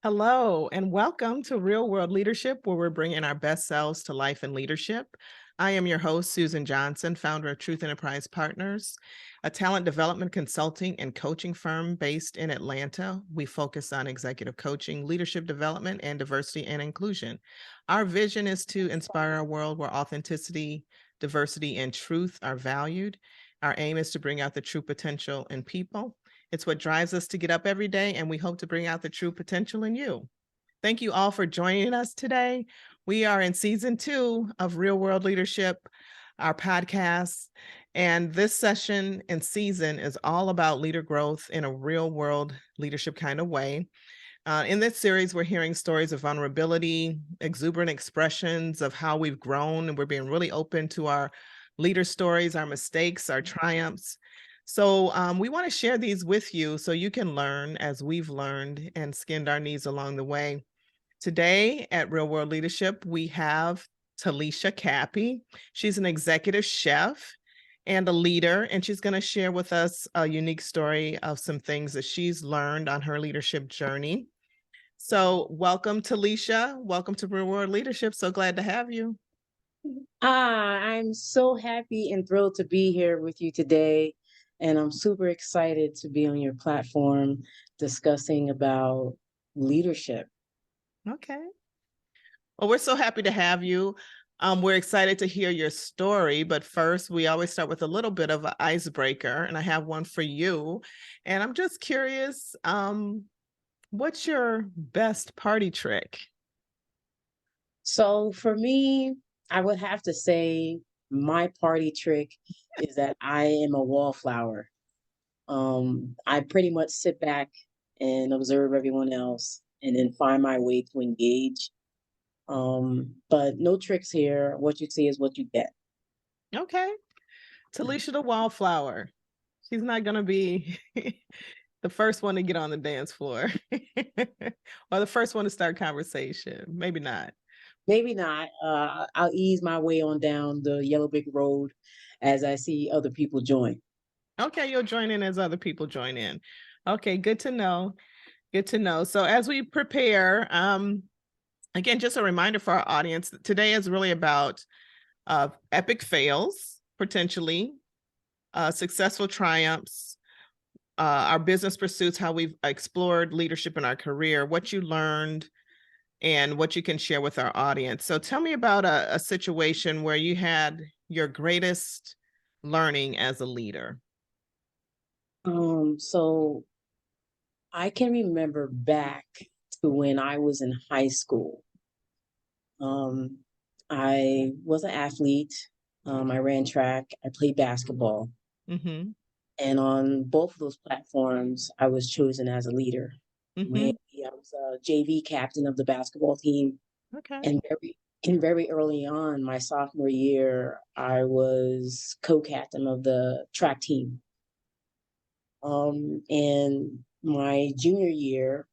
Hello, and welcome to Real World Leadership, where we're bringing our best selves to life and leadership. I am your host, Susan Johnson, founder of Truth Enterprise Partners, a talent development consulting and coaching firm based in Atlanta. We focus on executive coaching, leadership development, and diversity and inclusion. Our vision is to inspire a world where authenticity, diversity, and truth are valued. Our aim is to bring out the true potential in people. It's what drives us to get up every day, and we hope to bring out the true potential in you. Thank you all for joining us today. We are in season 2 of Real World Leadership, our podcast, and this session and season is all about leader growth in a real world leadership kind of way. In this series, we're hearing stories of vulnerability, exuberant expressions of how we've grown, and we're being really open to our leader stories, our mistakes, our triumphs. So we want to share these with you so you can learn as we've learned and skinned our knees along the way. Today at Real World Leadership, we have Talesha Cappie. She's an executive chef and a leader, and she's going to share with us a unique story of some things that she's learned on her leadership journey. So welcome, Talesha. Welcome to Real World Leadership. So glad to have you. I'm so happy and thrilled to be here with you today. And I'm super excited to be on your platform discussing about leadership. Okay. Well, we're so happy to have you. We're excited to hear your story, but first, we always start with a little bit of an icebreaker, and I have one for you. And I'm just curious, what's your best party trick? So for me, I would have to say my party trick is that I am a wallflower. I pretty much sit back and observe everyone else and then find my way to engage. But no tricks here. What you see is what you get. Okay. Talesha the Wallflower. She's not going to be the first one to get on the dance floor or the first one to start conversation. Maybe not. Maybe not. I'll ease my way on down the yellow brick road as I see other people join. Okay, you'll join in as other people join in. Okay, good to know. Good to know. So as we prepare, again, just a reminder for our audience, today is really about epic fails, potentially, successful triumphs, our business pursuits, how we've explored leadership in our career, what you learned, and what you can share with our audience. So tell me about a situation where you had your greatest learning as a leader. So I can remember back to when I was in high school. I was an athlete. I ran track. I played basketball. Mm-hmm. And on both of those platforms, I was chosen as a leader. Mm-hmm. Maybe I was a JV captain of the basketball team. Okay. And very early on, my sophomore year, I was co-captain of the track team. And my junior year,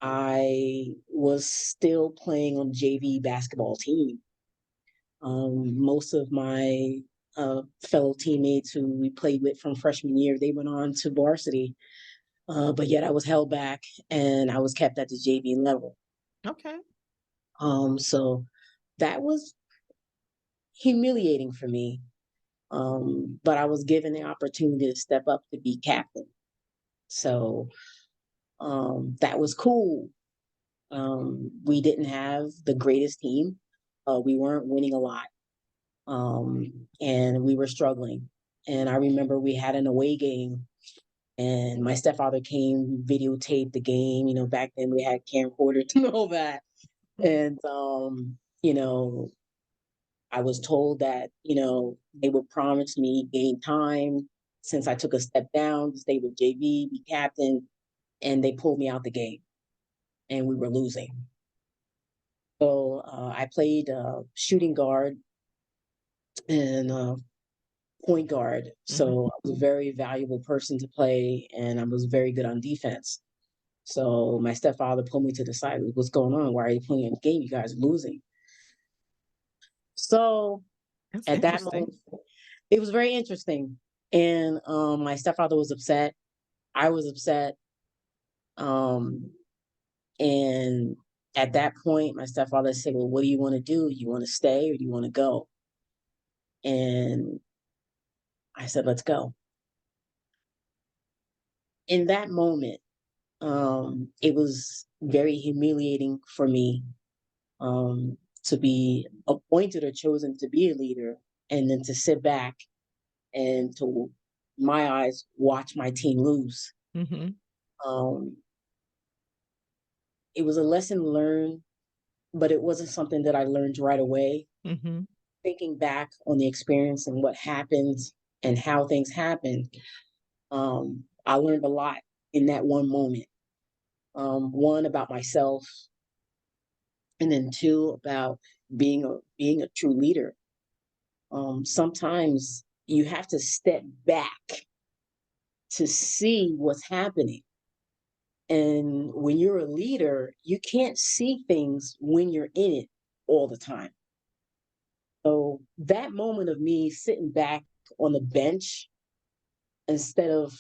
I was still playing on the JV basketball team. Most of my fellow teammates who we played with from freshman year, they went on to varsity. But yet I was held back and I was kept at the JV level. Okay. So that was humiliating for me. But I was given the opportunity to step up to be captain. So that was cool. We didn't have the greatest team. We weren't winning a lot. And we were struggling. And I remember we had an away game and my stepfather came, videotaped the game. You know, back then we had camcorders and all that. And, you know, I was told that, they would promise me game time since I took a step down to stay with JV, be captain, and they pulled me out the game and we were losing. So I played shooting guard and point guard. So I was a very valuable person to play and I was very good on defense. So my stepfather pulled me to the side. What's going on? Why are you playing a game? You guys are losing. So That's at that interesting. moment, it was very interesting. And my stepfather was upset. I was upset. Um, and at that point, my stepfather said, well, what do you want to do? You want to stay or do you want to go? And I said, let's go. In that moment, it was very humiliating for me to be appointed or chosen to be a leader and then to sit back and to my eyes watch my team lose. Mm-hmm. Um, it was a lesson learned, but it wasn't something that I learned right away. Mm-hmm. Thinking back on the experience and what happened and how things happened, I learned a lot in that one moment. One about myself, and then two about being a true leader. Sometimes you have to step back to see what's happening. And when you're a leader, you can't see things when you're in it all the time. So that moment of me sitting back on the bench instead of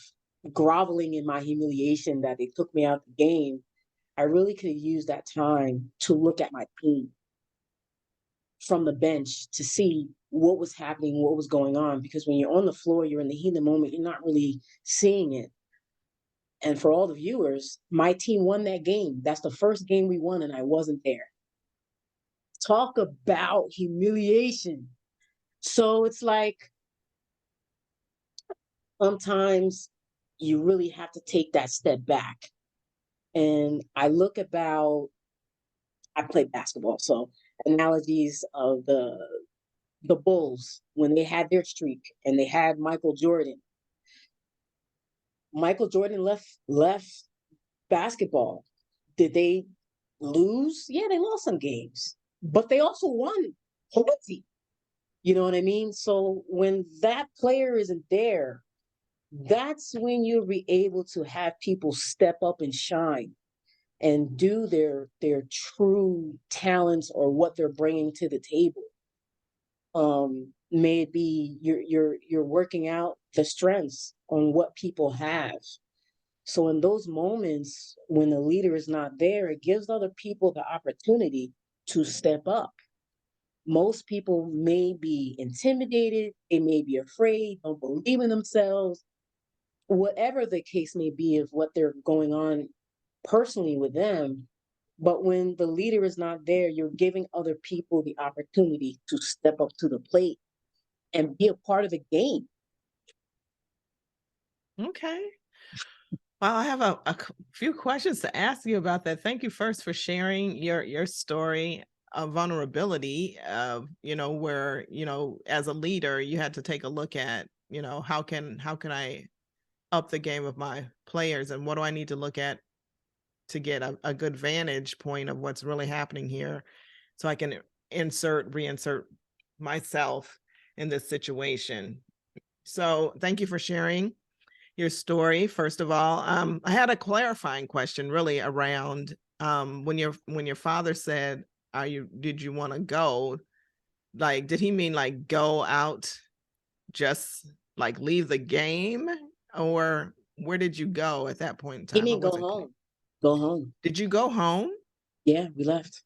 groveling in my humiliation that they took me out the game, I really could have used that time to look at my team from the bench to see what was happening, what was going on. Because when you're on the floor, you're in the heat of the moment, you're not really seeing it. And for all the viewers, my team won that game. That's the first game we won, and I wasn't there. Talk about humiliation. So it's like sometimes you really have to take that step back. And I look about, I play basketball, so analogies of the Bulls when they had their streak and they had Michael Jordan. Michael Jordan left basketball. Did they lose? Yeah, they lost some games, but they also won plenty. You know what I mean? So when that player isn't there, that's when you'll be able to have people step up and shine and do their true talents or what they're bringing to the table. May it be you're working out the strengths on what people have. So in those moments when the leader is not there, it gives other people the opportunity to step up. Most people may be intimidated, they may be afraid, don't believe in themselves, whatever the case may be of what they're going on personally with them. But when the leader is not there, you're giving other people the opportunity to step up to the plate and be a part of the game. Okay. Well, I have few questions to ask you about that. Thank you first for sharing your story of vulnerability of, where, as a leader, you had to take a look at, how can I up the game of my players and what do I need to look at to get a good vantage point of what's really happening here so I can reinsert myself in this situation. So thank you for sharing your story. First of all, I had a clarifying question really around when your father said, did you want to go? Like, did he mean like go out, just like leave the game? Or where did you go at that point in He time? I mean go wasn't clear. home. Go home. Did you go home? Yeah, we left.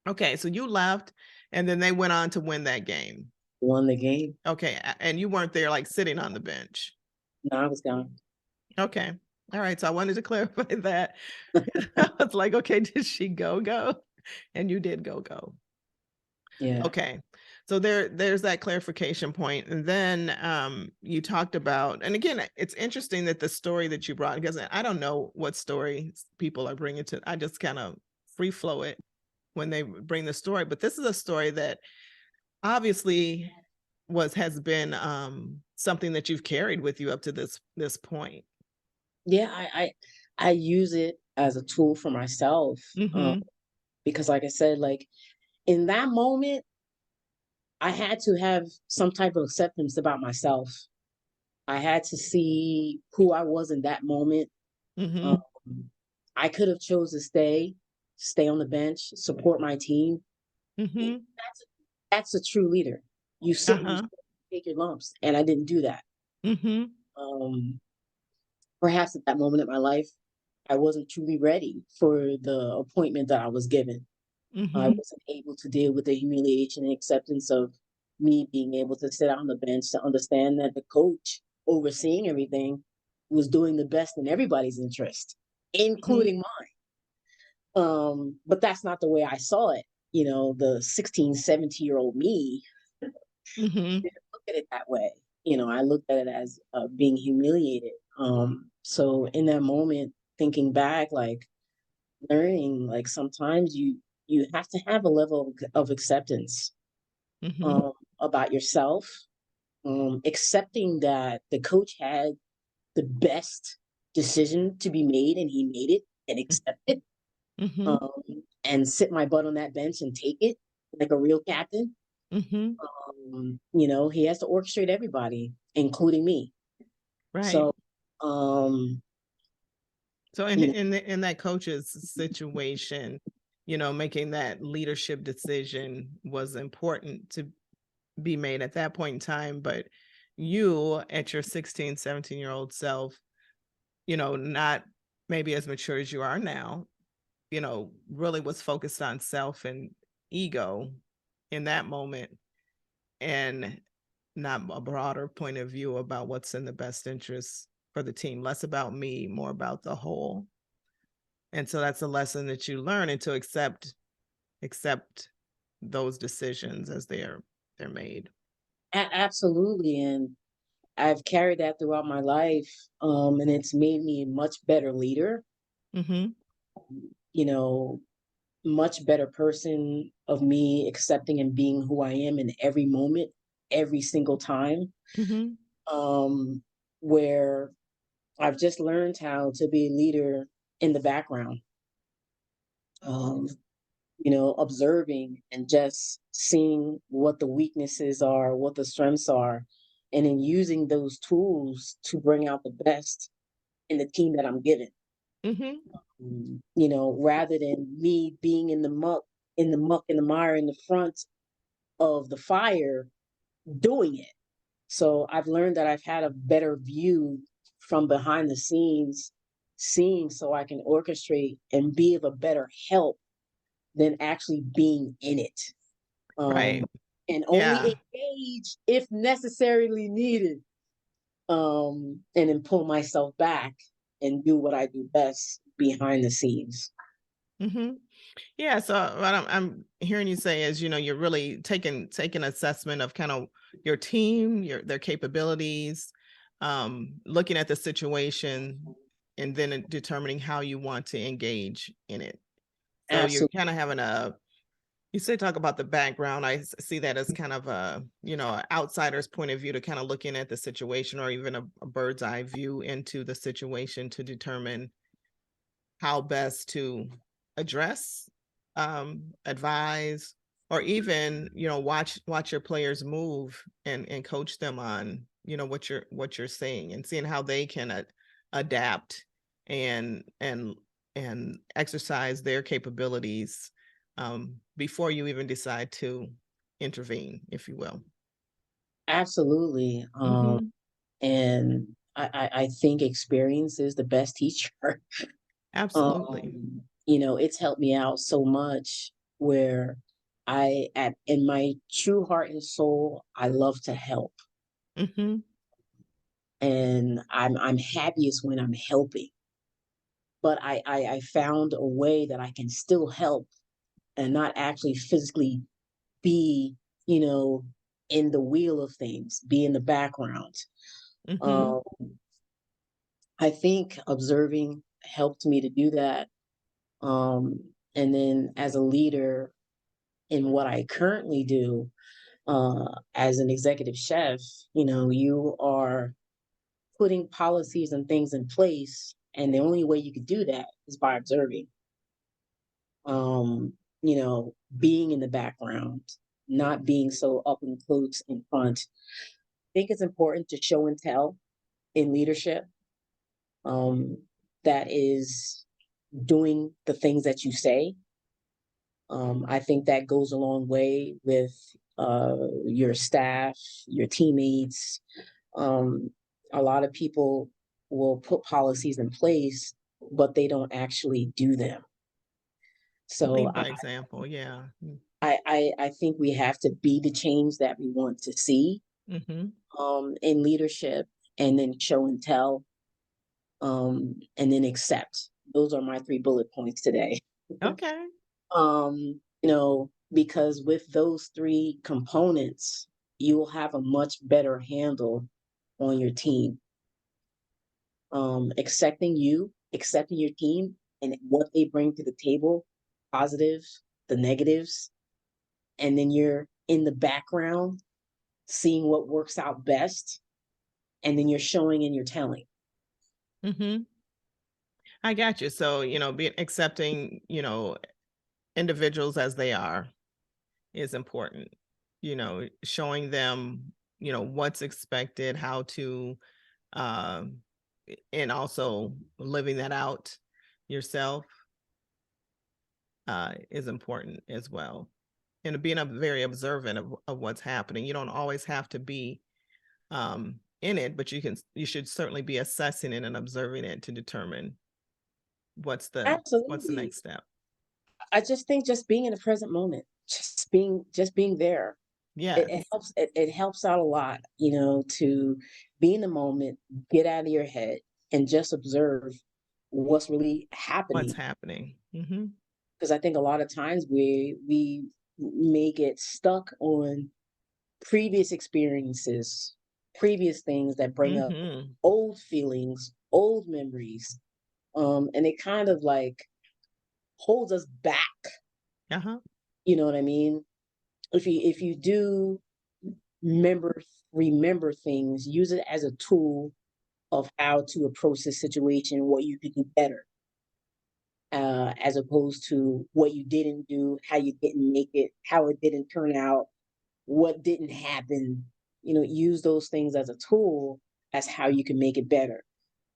Okay, so you left and then they went on to win that game. Won the game. Okay, and you weren't there like sitting on the bench. No, I was gone. Okay. All right. So I wanted to clarify that. I was like, okay, did she go? And you did go. Yeah. Okay. So there's that clarification point. And then you talked about, and again, it's interesting that the story that you brought, because I don't know what stories people are bringing to, I just kind of free flow it when they bring the story. But this is a story that obviously has been something that you've carried with you up to this point. Yeah, I use it as a tool for myself. Mm-hmm. Because like I said, like in that moment, I had to have some type of acceptance about myself. I had to see who I was in that moment. Mm-hmm. Um, I could have chose to stay on the bench, support my team. Mhm. That's a true leader. You Uh-huh. take your lumps, and I didn't do that. Mhm. Um, Perhaps at that moment in my life, I wasn't truly ready for the appointment that I was given. I Mhm. wasn't able to deal with the humiliation and acceptance of me being able to sit on the bench to understand that the coach overseeing everything was doing the best in everybody's interest, Mhm. including mine. But that's not the way I saw it. The 16, 17-year-old me Mhm. didn't look at it that way. I looked at it as being humiliated. So in that moment, thinking back, like learning, like sometimes you have to have a level of acceptance Mhm. um, about yourself, accepting that the coach had the best decision to be made and he made it and accept it, Mhm. um, and sit my butt on that bench and take it like a real captain. Mhm. He has to orchestrate everybody, including me. Right. So, um, So you know, in that coach's situation, making that leadership decision was important to be made at that point in time, but you at your 16, 17-year-old self, not maybe as mature as you are now, really was focused on self and ego in that moment and not a broader point of view about what's in the best interest for the team, less about me, more about the whole. And so that's a lesson that you learn and to accept those decisions as they're made. absolutely. And I've carried that throughout my life. And it's made me a much better leader, Mhm. you know, much better person of me accepting and being who I am in every moment, every single time. Mhm. Um, where I've just learned how to be a leader in the background, um, observing and just seeing what the weaknesses are, what the strengths are, and then using those tools to bring out the best in the team that I'm given. Mhm. Rather than me being in the mire, in the front of the fire, doing it. So I've learned that I've had a better view from behind the scenes, seeing so I can orchestrate and be of a better help than actually being in it. Right. And only Yeah. engage if necessarily needed. And then pull myself back and do what I do best behind the scenes. Mhm. Yeah, so what I'm hearing you say is, you're really taking assessment of kind of your team, their capabilities, looking at the situation, and then determining how you want to engage in it. So you're Absolutely. kind of having you say talk about the background. See that as kind of a outsider's point of view to kind of looking at the situation or even a bird's eye view into the situation to determine how best to address, advise, or even, watch your players move and coach them on, what you're saying and seeing how they can adapt and exercise their capabilities before you even decide to intervene, if you will. Absolutely. Mhm. And I think experience is the best teacher. Absolutely. It's helped me out so much where in my true heart and soul, I love to help. Mhm. And I'm happiest when I'm helping. But I found a way that I can still help and not actually physically be, you know, in the wheel of things, be in the background. Mhm. Um, I think observing helped me to do that. And then as a leader in what I currently do, as an executive chef, you are putting policies and things in place. And the only way you could do that is by observing, being in the background, not being so up and close in front. I think it's important to show and tell in leadership. That is doing the things that you say. I think that goes a long way with your staff, your teammates. Um, a lot of people will put policies in place, but they don't actually do them. So Lead by example. Yeah. I think we have to be the change that we want to see Mm-hmm. in leadership, and then show and tell, and then accept. Those are my 3 bullet points today. Okay. Because with those 3 components, you will have a much better handle on your team. Accepting your team and what they bring to the table, positives, the negatives, and then you're in the background seeing what works out best, and then you're showing and you're telling. Mm-hmm. I got you. So, being accepting, individuals as they are is important. Showing them, what's expected, how to, um, and also living that out yourself is important as well. And being very observant of what's happening. You don't always have to be in it, but you should certainly be assessing it and observing it to determine what's the Absolutely. next step. I just think just being in the present moment, just being there, it, Yes. it helps it helps out a lot, to be in the moment, get out of your head, and just observe what's really What's happening. happening. Hmm. Because I think a lot of times we may get stuck on previous experiences, previous things that bring up Hmm. old feelings, old memories, and it kind of like holds us back. Uh-huh. You know what I mean? If you do remember remember things, use it as a tool of how to approach the situation, what you could do better, as opposed to what you didn't do, how you didn't make it, how it didn't turn out, what didn't happen. Use those things as a tool as how you can make it better.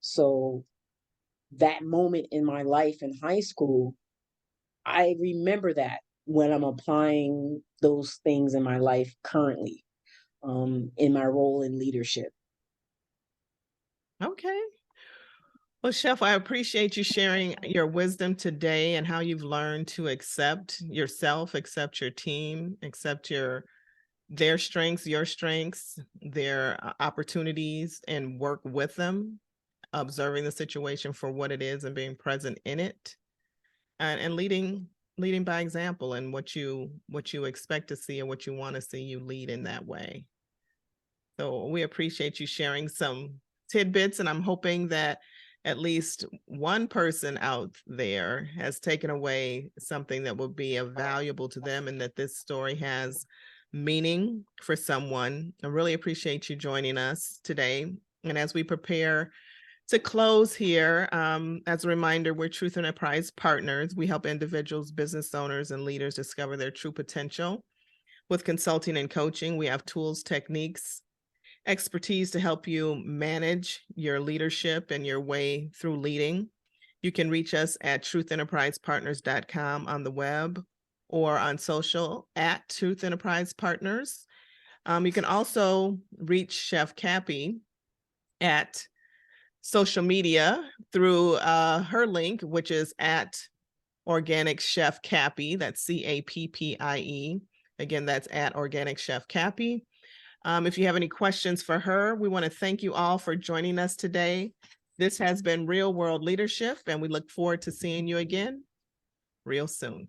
So that moment in my life in high school, I remember that when I'm applying those things in my life currently, in my role in leadership. Okay. Well, Chef, I appreciate you sharing your wisdom today and how you've learned to accept yourself, accept your team, accept their strengths, your strengths, their opportunities, and work with them, observing the situation for what it is and being present in it, and leading by example, and what you expect to see and what you want to see, you lead in that way. So we appreciate you sharing some tidbits, and I'm hoping that at least one person out there has taken away something that will be valuable to them, and that this story has meaning for someone. I really appreciate you joining us today. And as we prepare to close here, as a reminder, we're Truth Enterprise partners. We help individuals, business owners, and leaders discover their true potential. With consulting and coaching, we have tools, techniques, expertise to help you manage your leadership and your way through leading. You can reach us at truthenterprisepartners.com on the web, or on social at Truth Enterprise Partners. You can also reach Chef Cappie at social media through her link, which is at Organic Chef Cappie. That's Cappie. Again, that's at Organic Chef Cappie. If you have any questions for her, we want to thank you all for joining us today. This has been Real World Leadership, and we look forward to seeing you again real soon.